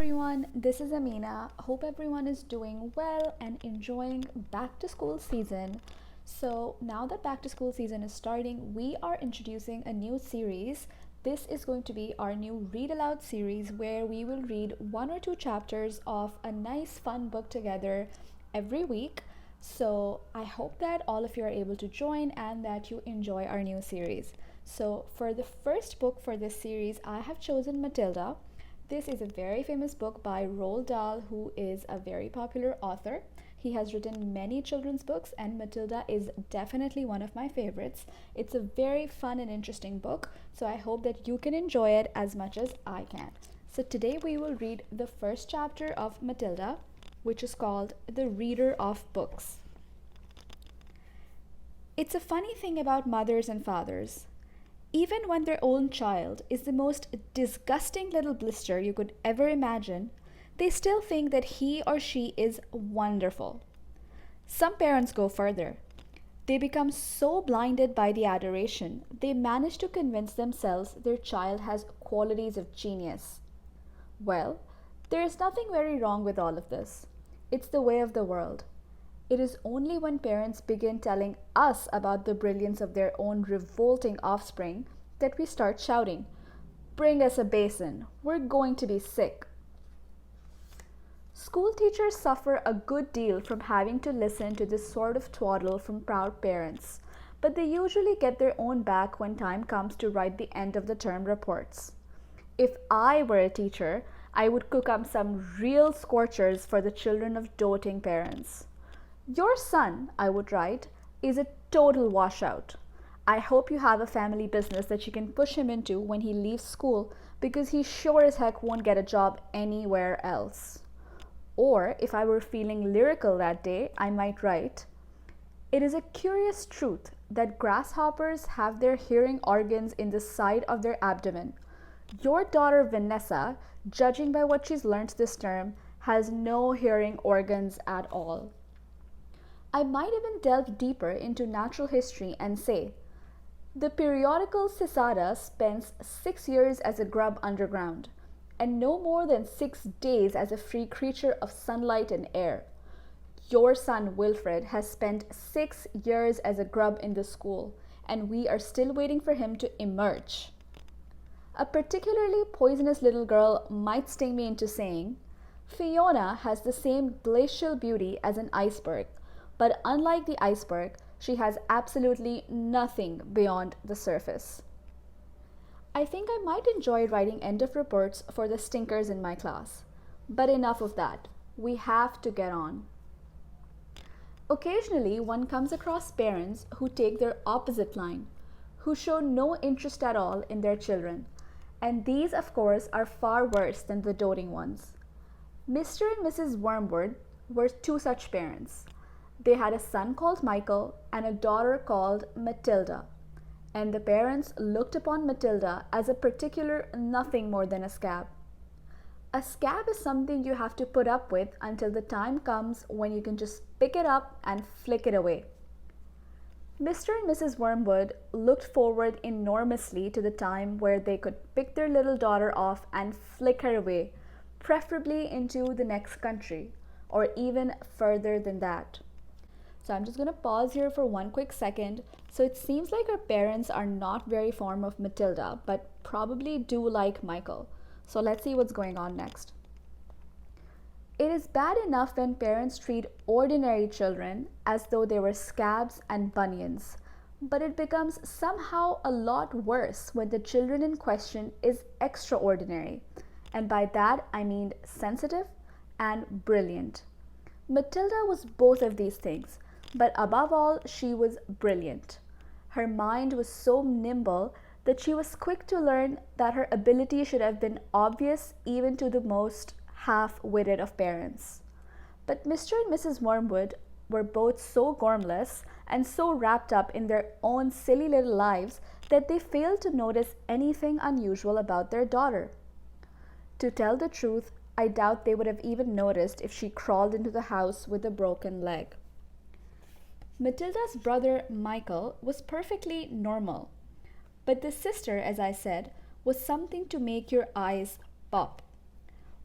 everyone, this is Amynah. Hope everyone is doing well and enjoying back to school season. So, now that back to school season is starting, we are introducing a new series. This is going to be our new read aloud series where we will read one or two chapters of a nice fun book together every week. So, I hope that all of you are able to join and that you enjoy our new series. So, for the first book for this series, I have chosen Matilda. This is a very famous book by Roald Dahl, who is a very popular author. He has written many children's books, and Matilda is definitely one of my favorites. It's a very fun and interesting book, so I hope that you can enjoy it as much as I can. So today we will read the first chapter of Matilda, which is called The Reader of Books. It's a funny thing about mothers and fathers. Even when their own child is the most disgusting little blister you could ever imagine, they still think that he or she is wonderful. Some parents go further. They become so blinded by the adoration, they manage to convince themselves their child has qualities of genius. Well, there is nothing very wrong with all of this. It's the way of the world. It is only when parents begin telling us about the brilliance of their own revolting offspring that we start shouting, "Bring us a basin, we're going to be sick." School teachers suffer a good deal from having to listen to this sort of twaddle from proud parents, but they usually get their own back when time comes to write the end of the term reports. If I were a teacher, I would cook up some real scorchers for the children of doting parents. "Your son," I would write, "is a total washout. I hope you have a family business that you can push him into when he leaves school because he sure as heck won't get a job anywhere else." Or if I were feeling lyrical that day, I might write, "It is a curious truth that grasshoppers have their hearing organs in the side of their abdomen. Your daughter Vanessa, judging by what she's learnt this term, has no hearing organs at all." I might even delve deeper into natural history and say, "The periodical cicada spends 6 years as a grub underground, and no more than 6 days as a free creature of sunlight and air. Your son Wilfred has spent 6 years as a grub in the school, and we are still waiting for him to emerge." A particularly poisonous little girl might sting me into saying, "Fiona has the same glacial beauty as an iceberg, but unlike the iceberg, she has absolutely nothing beyond the surface." I think I might enjoy writing end of reports for the stinkers in my class. But enough of that. We have to get on. Occasionally, one comes across parents who take their opposite line, who show no interest at all in their children. And these, of course, are far worse than the doting ones. Mr. and Mrs. Wormwood were two such parents. They had a son called Michael and a daughter called Matilda, and the parents looked upon Matilda as a particular nothing more than a scab. A scab is something you have to put up with until the time comes when you can just pick it up and flick it away. Mr. and Mrs. Wormwood looked forward enormously to the time where they could pick their little daughter off and flick her away, preferably into the next country, or even further than that. So I'm just going to pause here for one quick second. So it seems like our parents are not very fond of Matilda, but probably do like Michael. So let's see what's going on next. It is bad enough when parents treat ordinary children as though they were scabs and bunions, but it becomes somehow a lot worse when the children in question is extraordinary. And by that I mean sensitive and brilliant. Matilda was both of these things. But above all, she was brilliant. Her mind was so nimble that she was quick to learn that her ability should have been obvious even to the most half-witted of parents. But Mr. and Mrs. Wormwood were both so gormless and so wrapped up in their own silly little lives that they failed to notice anything unusual about their daughter. To tell the truth, I doubt they would have even noticed if she crawled into the house with a broken leg. Matilda's brother Michael was perfectly normal, but the sister, as I said, was something to make your eyes pop.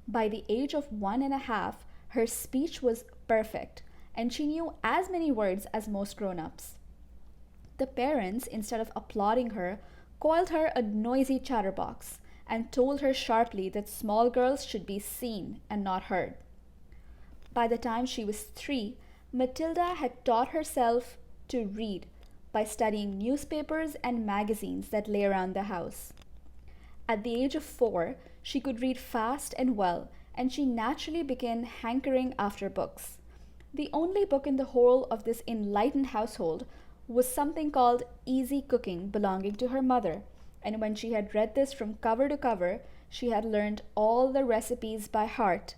By the age of 1.5, her speech was perfect, and she knew as many words as most grown-ups. The parents, instead of applauding her, called her a noisy chatterbox and told her sharply that small girls should be seen and not heard. By the time she was 3, Matilda had taught herself to read by studying newspapers and magazines that lay around the house. At the age of 4, she could read fast and well, and she naturally began hankering after books. The only book in the whole of this enlightened household was something called Easy Cooking, belonging to her mother, and when she had read this from cover to cover, she had learned all the recipes by heart.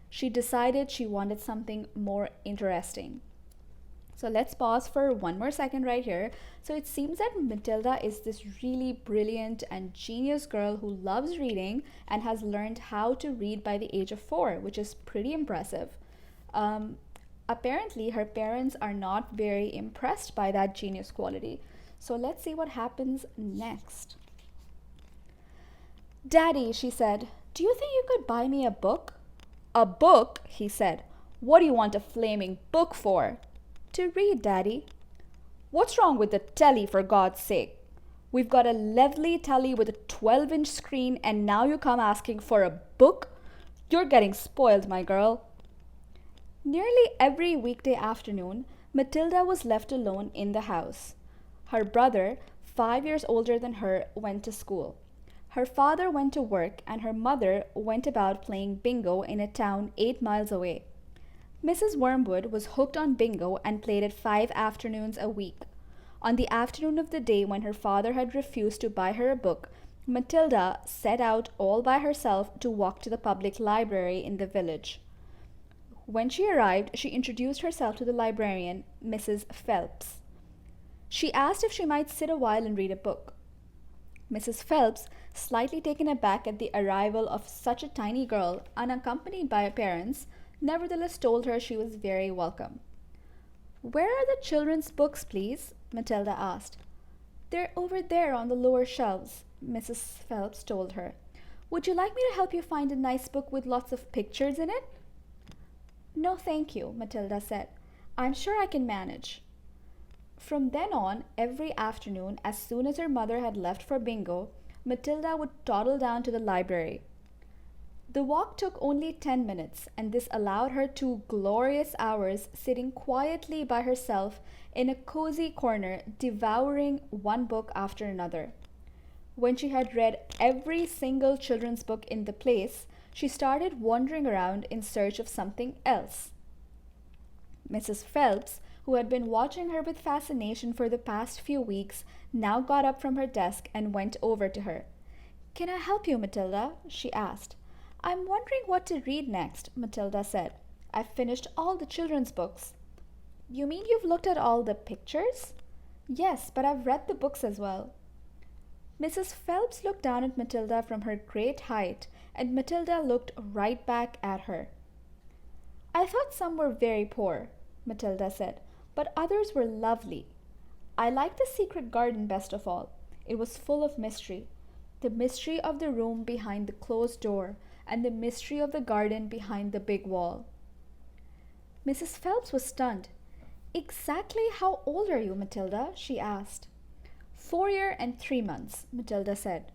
She decided she wanted something more interesting. So let's pause for one more second right here. So it seems that Matilda is this really brilliant and genius girl who loves reading and has learned how to read by the age of 4, which is pretty impressive. Apparently, her parents are not very impressed by that genius quality. So let's see what happens next. "Daddy," she said, "do you think you could buy me a book?" "A book?" he said. "What do you want a flaming book for?" "To read, Daddy." "What's wrong with the telly, for God's sake? We've got a lovely telly with a 12-inch screen, and now you come asking for a book? You're getting spoiled, my girl." Nearly every weekday afternoon, Matilda was left alone in the house. Her brother, 5 years older than her, went to school. Her father went to work, and her mother went about playing bingo in a town 8 miles away. Mrs. Wormwood was hooked on bingo and played it 5 afternoons a week. On the afternoon of the day when her father had refused to buy her a book, Matilda set out all by herself to walk to the public library in the village. When she arrived, she introduced herself to the librarian, Mrs. Phelps. She asked if she might sit a while and read a book. Mrs. Phelps, slightly taken aback at the arrival of such a tiny girl, unaccompanied by her parents, nevertheless told her she was very welcome. "Where are the children's books, please?" Matilda asked. "They're over there on the lower shelves," Mrs. Phelps told her. "Would you like me to help you find a nice book with lots of pictures in it?" "No, thank you," Matilda said. "I'm sure I can manage." From then on, every afternoon, as soon as her mother had left for bingo, Matilda would toddle down to the library. The walk took only 10 minutes, and this allowed her 2 glorious hours sitting quietly by herself in a cozy corner, devouring one book after another. When she had read every single children's book in the place, she started wandering around in search of something else. Mrs. Phelps, who had been watching her with fascination for the past few weeks, now got up from her desk and went over to her. "Can I help you, Matilda?" she asked. "I'm wondering what to read next," Matilda said. "I've finished all the children's books." "You mean you've looked at all the pictures?" "Yes, but I've read the books as well." Mrs. Phelps looked down at Matilda from her great height, and Matilda looked right back at her. "I thought some were very poor," Matilda said, "but others were lovely. I liked The Secret Garden best of all. It was full of mystery. The mystery of the room behind the closed door, and the mystery of the garden behind the big wall." Mrs. Phelps was stunned. "Exactly how old are you, Matilda?" she asked. 4 years and 3 months, Matilda said.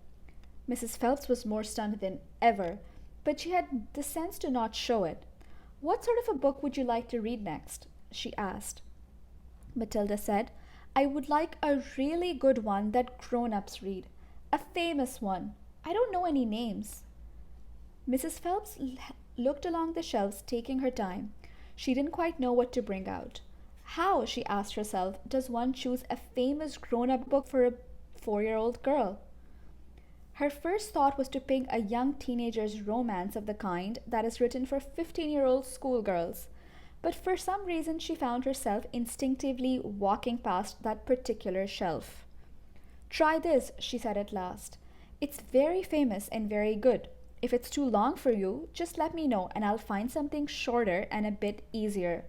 Mrs. Phelps was more stunned than ever, but she had the sense to not show it. "What sort of a book would you like to read next?" she asked. Matilda said, "I would like a really good one that grown-ups read. A famous one. I don't know any names." Mrs. Phelps looked along the shelves, taking her time. She didn't quite know what to bring out. How, she asked herself, does one choose a famous grown-up book for a 4-year-old girl? Her first thought was to pick a young teenager's romance of the kind that is written for 15-year-old schoolgirls. But for some reason she found herself instinctively walking past that particular shelf. "Try this," she said at last. "It's very famous and very good. If it's too long for you, just let me know and I'll find something shorter and a bit easier."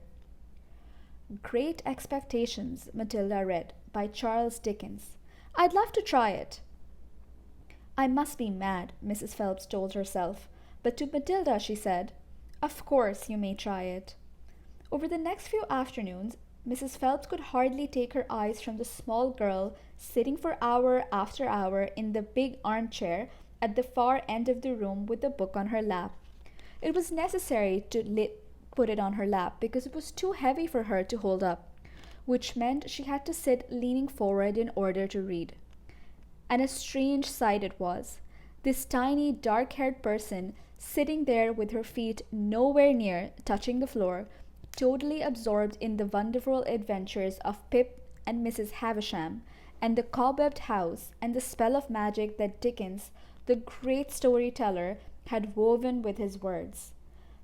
Great Expectations, Matilda read, by Charles Dickens. "I'd love to try it." "I must be mad," Mrs. Phelps told herself, But to Matilda she said, "Of course you may try it." Over the next few afternoons, Mrs. Phelps could hardly take her eyes from the small girl sitting for hour after hour in the big armchair at the far end of the room with the book on her lap. It was necessary to put it on her lap because it was too heavy for her to hold up, which meant she had to sit leaning forward in order to read. And a strange sight it was. This tiny, dark-haired person sitting there with her feet nowhere near touching the floor, totally absorbed in the wonderful adventures of Pip and Mrs. Havisham, and the cobwebbed house, and the spell of magic that Dickens, the great storyteller, had woven with his words.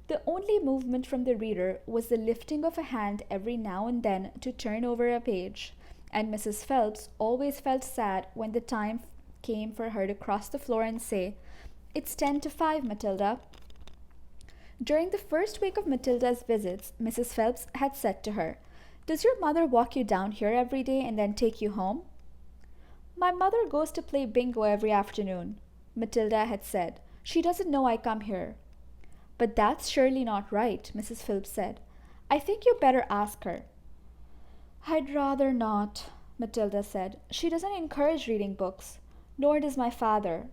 The only movement from the reader was the lifting of a hand every now and then to turn over a page, and Mrs. Phelps always felt sad when the time came for her to cross the floor and say, "It's 10 to 5, Matilda." During the first week of Matilda's visits, Mrs. Phelps had said to her, "Does your mother walk you down here every day and then take you home?" "My mother goes to play bingo every afternoon," Matilda had said. "She doesn't know I come here." "But that's surely not right," Mrs. Phelps said. "I think you better ask her." "I'd rather not," Matilda said. "She doesn't encourage reading books, nor does my father."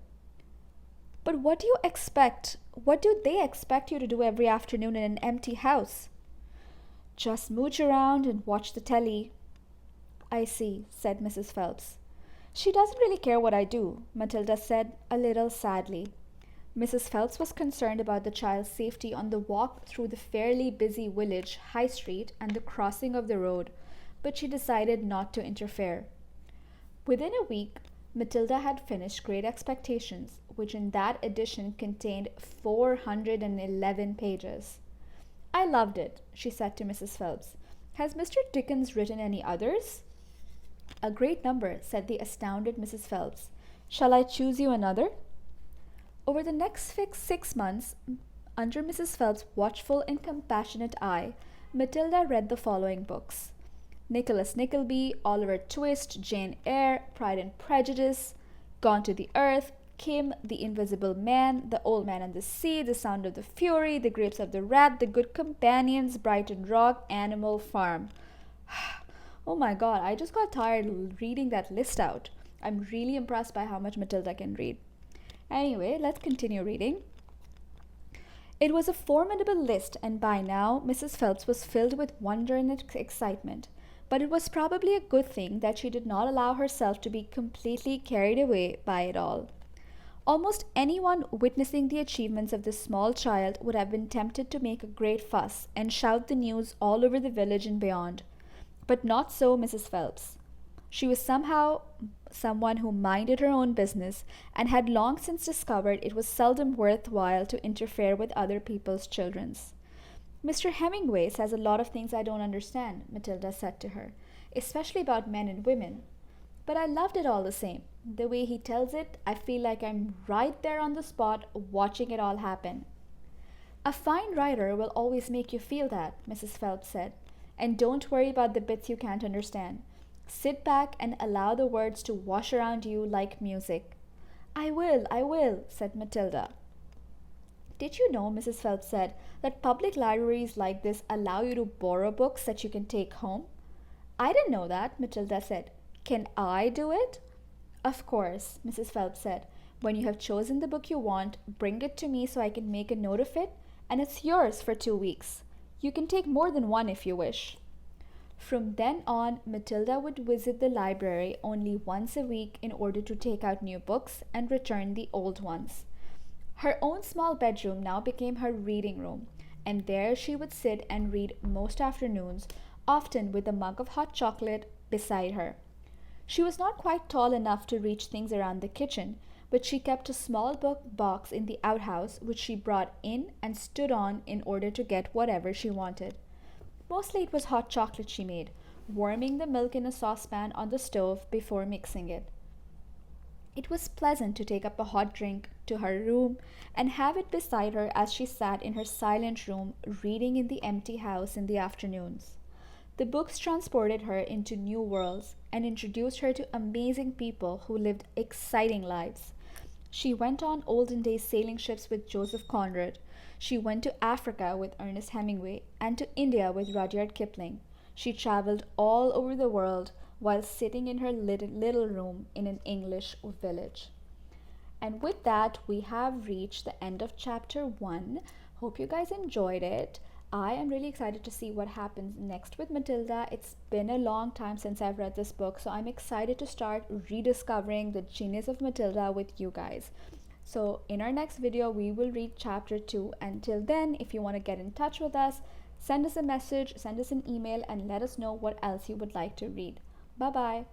"But what do you expect? What do they expect you to do every afternoon in an empty house?" "Just mooch around and watch the telly." "I see," said Mrs. Phelps. "She doesn't really care what I do," Matilda said, a little sadly. Mrs. Phelps was concerned about the child's safety on the walk through the fairly busy village high street and the crossing of the road, but she decided not to interfere. Within a week, Matilda had finished Great Expectations, which in that edition contained 411 pages. "I loved it," she said to Mrs. Phelps. "Has Mr. Dickens written any others?" "A great number," said the astounded Mrs. Phelps. "Shall I choose you another?" Over the next 6 months, under Mrs. Phelps' watchful and compassionate eye, Matilda read the following books: Nicholas Nickleby, Oliver Twist, Jane Eyre, Pride and Prejudice, Gone to the Earth, Kim, The Invisible Man, The Old Man and the Sea, The Sound of the Fury, The Grapes of the Wrath, The Good Companions, Brighton Rock, Animal Farm. Oh my god, I just got tired reading that list out. I'm really impressed by how much Matilda can read. Anyway, let's continue reading. It was a formidable list, and by now Mrs. Phelps was filled with wonder and excitement. But it was probably a good thing that she did not allow herself to be completely carried away by it all. Almost anyone witnessing the achievements of this small child would have been tempted to make a great fuss and shout the news all over the village and beyond. But not so Mrs. Phelps. She was somehow someone who minded her own business, and had long since discovered it was seldom worthwhile to interfere with other people's children's. "Mr. Hemingway says a lot of things I don't understand," Matilda said to her, "especially about men and women. But I loved it all the same. The way he tells it, I feel like I'm right there on the spot watching it all happen." "A fine writer will always make you feel that," Mrs. Phelps said. "And don't worry about the bits you can't understand. Sit back and allow the words to wash around you like music." I will," said Matilda. "Did you know," Mrs. Phelps said, "that public libraries like this allow you to borrow books that you can take home?" "I didn't know that," Matilda said. "Can I do it?" "Of course," Mrs. Phelps said. "When you have chosen the book you want, bring it to me so I can make a note of it, and it's yours for 2 weeks. You can take more than one if you wish." From then on, Matilda would visit the library only once a week in order to take out new books and return the old ones. Her own small bedroom now became her reading room, and there she would sit and read most afternoons, often with a mug of hot chocolate beside her. She was not quite tall enough to reach things around the kitchen, but she kept a small book box in the outhouse which she brought in and stood on in order to get whatever she wanted. Mostly it was hot chocolate she made, warming the milk in a saucepan on the stove before mixing it. It was pleasant to take up a hot drink to her room and have it beside her as she sat in her silent room reading in the empty house in the afternoons. The books transported her into new worlds and introduced her to amazing people who lived exciting lives. She went on olden days sailing ships with Joseph Conrad. She went to Africa with Ernest Hemingway and to India with Rudyard Kipling. She traveled all over the world while sitting in her little room in an English village. And with that, we have reached the end of chapter 1. Hope you guys enjoyed it. I am really excited to see what happens next with Matilda. It's been a long time since I've read this book, so I'm excited to start rediscovering the genius of Matilda with you guys. So in our next video, we will read chapter 2. Until then, if you want to get in touch with us, send us a message, send us an email, and let us know what else you would like to read. Bye bye.